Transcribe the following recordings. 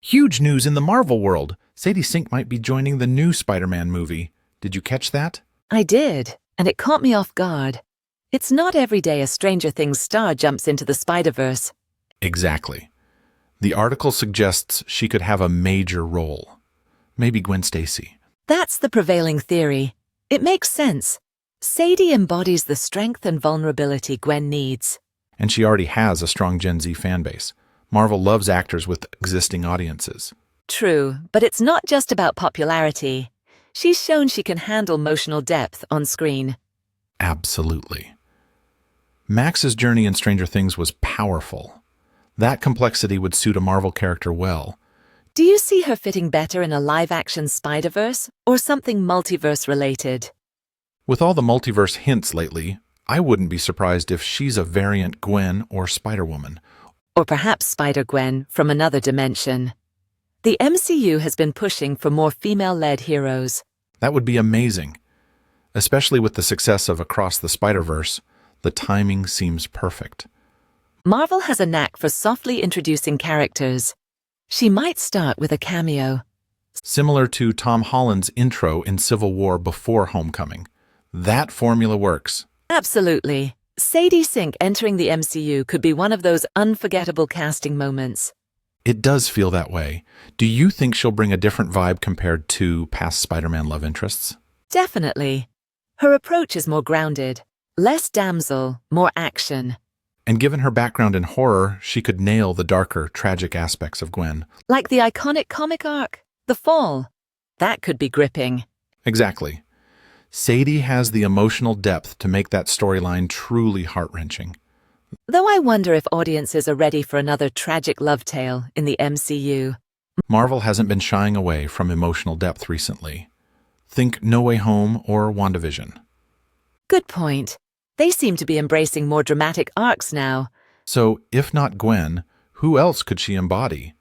Huge news in the Marvel world. Sadie Sink might be joining the new Spider-Man movie. Did you catch that? I did, and it caught me off guard. It's not every day a Stranger Things star jumps into the Spider-Verse. Exactly. The article suggests she could have a major role. Maybe Gwen Stacy. That's the prevailing theory. It makes sense. Sadie embodies the strength and vulnerability Gwen needs. And she already has a strong Gen Z fan base. Marvel loves actors with existing audiences. True, but it's not just about popularity. She's shown she can handle emotional depth on screen. Absolutely. Max's journey in Stranger Things was powerful. That complexity would suit a Marvel character well. Do you see her fitting better in a live-action Spider-Verse or something multiverse-related? With all the multiverse hints lately, I wouldn't be surprised if she's a variant Gwen or Spider-Woman. Or perhaps Spider-Gwen from another dimension. The MCU has been pushing for more female-led heroes. That would be amazing. Especially with the success of Across the Spider-Verse, the timing seems perfect. Marvel has a knack for softly introducing characters. She might start with a cameo. Similar to Tom Holland's intro in Civil War before Homecoming. That formula works. Absolutely. Sadie Sink entering the MCU could be one of those unforgettable casting moments. It does feel that way. Do you think she'll bring a different vibe compared to past Spider-Man love interests? Definitely. Her approach is more grounded. Less damsel, more action. And given her background in horror, she could nail the darker, tragic aspects of Gwen. Like the iconic comic arc, The Fall. That could be gripping. Exactly. Sadie has the emotional depth to make that storyline truly heart-wrenching. Though I wonder if audiences are ready for another tragic love tale in the MCU. Marvel hasn't been shying away from emotional depth recently. Think No Way Home or WandaVision. Good point. They seem to be embracing more dramatic arcs now. So, if not Gwen, who else could she embody?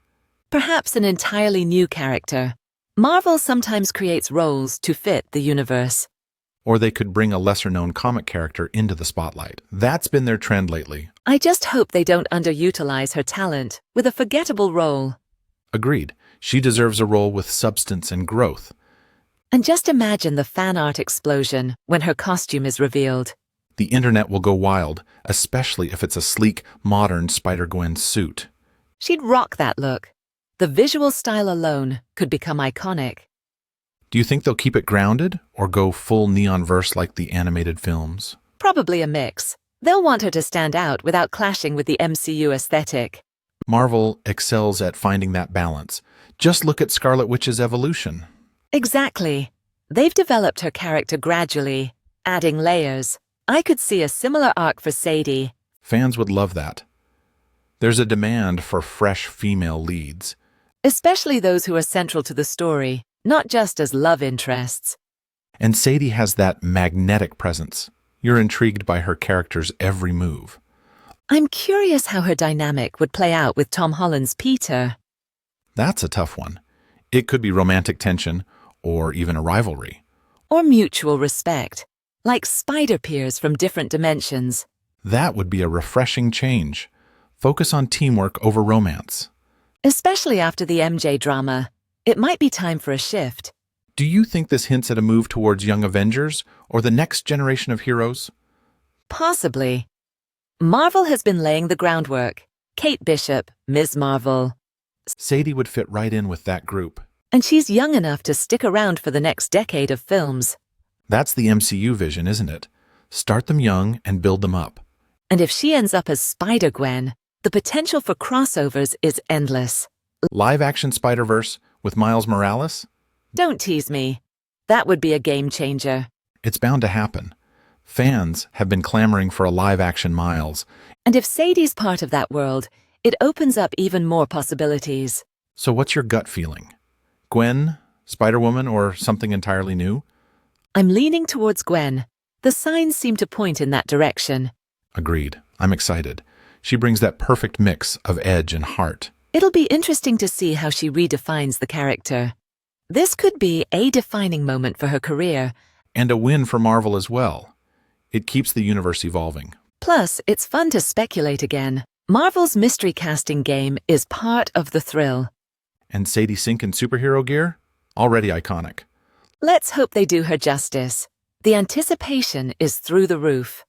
Perhaps an entirely new character. Marvel sometimes creates roles to fit the universe. Or they could bring a lesser-known comic character into the spotlight. That's been their trend lately. I just hope they don't underutilize her talent with a forgettable role. Agreed. She deserves a role with substance and growth. And just imagine the fan art explosion when her costume is revealed. The internet will go wild, especially if it's a sleek, modern Spider-Gwen suit. She'd rock that look. The visual style alone could become iconic. Do you think they'll keep it grounded or go full neon-verse like the animated films? Probably a mix. They'll want her to stand out without clashing with the MCU aesthetic. Marvel excels at finding that balance. Just look at Scarlet Witch's evolution. Exactly. They've developed her character gradually, adding layers. I could see a similar arc for Sadie. Fans would love that. There's a demand for fresh female leads. Especially those who are central to the story, not just as love interests. And Sadie has that magnetic presence. You're intrigued by her character's every move. I'm curious how her dynamic would play out with Tom Holland's Peter. That's a tough one. It could be romantic tension or even a rivalry. Or mutual respect, like spider peers from different dimensions. That would be a refreshing change. Focus on teamwork over romance. Especially after the MJ drama, it might be time for a shift. Do you think this hints at a move towards Young Avengers or the next generation of heroes? Possibly. Marvel has been laying the groundwork. Kate Bishop, Ms. Marvel. Sadie would fit right in with that group. And she's young enough to stick around for the next decade of films. That's the MCU vision, isn't it? Start them young and build them up. And if she ends up as Spider-Gwen, the potential for crossovers is endless. Live-action Spider-Verse with Miles Morales? Don't tease me. That would be a game changer. It's bound to happen. Fans have been clamoring for a live-action Miles. And if Sadie's part of that world, it opens up even more possibilities. So what's your gut feeling? Gwen, Spider-Woman, or something entirely new? I'm leaning towards Gwen. The signs seem to point in that direction. Agreed. I'm excited. She brings that perfect mix of edge and heart. It'll be interesting to see how she redefines the character. This could be a defining moment for her career. And a win for Marvel as well. It keeps the universe evolving. Plus, it's fun to speculate again. Marvel's mystery casting game is part of the thrill. And Sadie Sink in superhero gear? Already iconic. Let's hope they do her justice. The anticipation is through the roof.